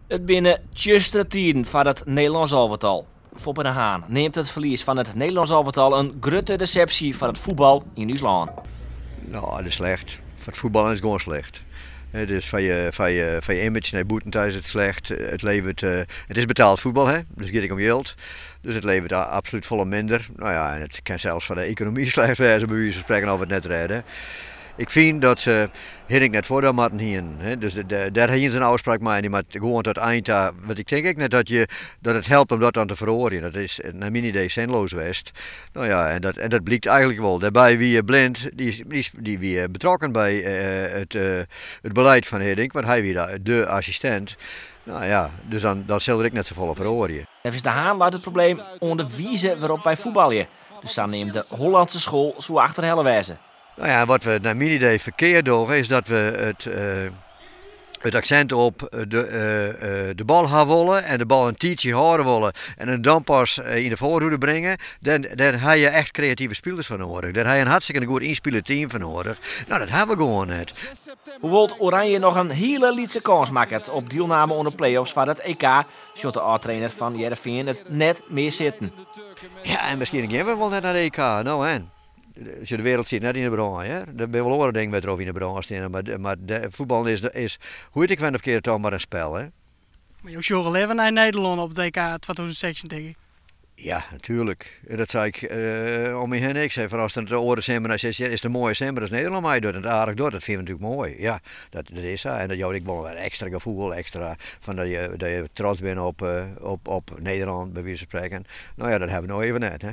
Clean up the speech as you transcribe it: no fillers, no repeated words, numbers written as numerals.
Het binnen tjustere tijden van het Nederlands elftal. Foppe de Haan neemt het verlies van het Nederlands elftal een grote deceptie van het voetbal in ons land. Nou, dat is slecht. Voor het voetballen is het gewoon slecht. Dus van je image naar boeten thuis is het slecht. Het levert, het is betaald voetbal, hè? Dus het gaat om geld. Dus het levert absoluut volle minder. Nou ja, en het kan zelfs voor de economie slecht zijn, bij wijze van spreken, of we het net redden. Ik vind dat ze ik net voor dat moeten heen. Dus daar hebben ze een afspraak mee, maar gewoon tot eind. Want ik denk ook net dat het helpt om dat dan te verhoren. Dat is naar mijn idee zinloos geweest. Nou ja, en dat blijkt eigenlijk wel. Daarbij wie blind, die wie betrokken bij het beleid van Hiddink, want hij wie de assistent. Nou ja, dus dan zal ik net zo volle verhoren. Even de Haan laat het probleem onder de wijze waarop wij voetballen. Dus dan neemt de Hollandse school zo achter helle wijze. Nou ja, wat we naar mijn idee verkeerd doen, is dat we het accent op de bal gaan willen en de bal een tietje houden willen en dan pas in de voorhoede brengen. Daar heb je echt creatieve spelers van nodig. Daar heb je een hartstikke goed inspelend team van nodig. Nou, dat hebben we gewoon net. Hoewel Oranje nog een hele lietse kans maakt op deelname onder de play-offs van het EK, shot de oud-trainer van Heerenveen het net meer zitten. Ja, en misschien gaan we wel net naar de EK. Nou en. Als je de wereld ziet, net in de branche, hè? Daar ben je wel oren denk ik over in de branche staan. Maar voetbal is hoe ik weet of keer toch maar een spel, hè? Maar je zou leven naar Nederland op het EK 2026. Ja, natuurlijk. Dat zei ik om me heen. Ik zei van als het de oren zijn, dan is het een mooie semmer als Nederland mij doet. Het aardig doet, dat vind ik natuurlijk mooi. Ja, dat is zo. En dat jou ik wel extra gevoel, extra van dat je trots bent op Nederland, bij wie ze spreken. Nou ja, dat hebben we nou even net, hè?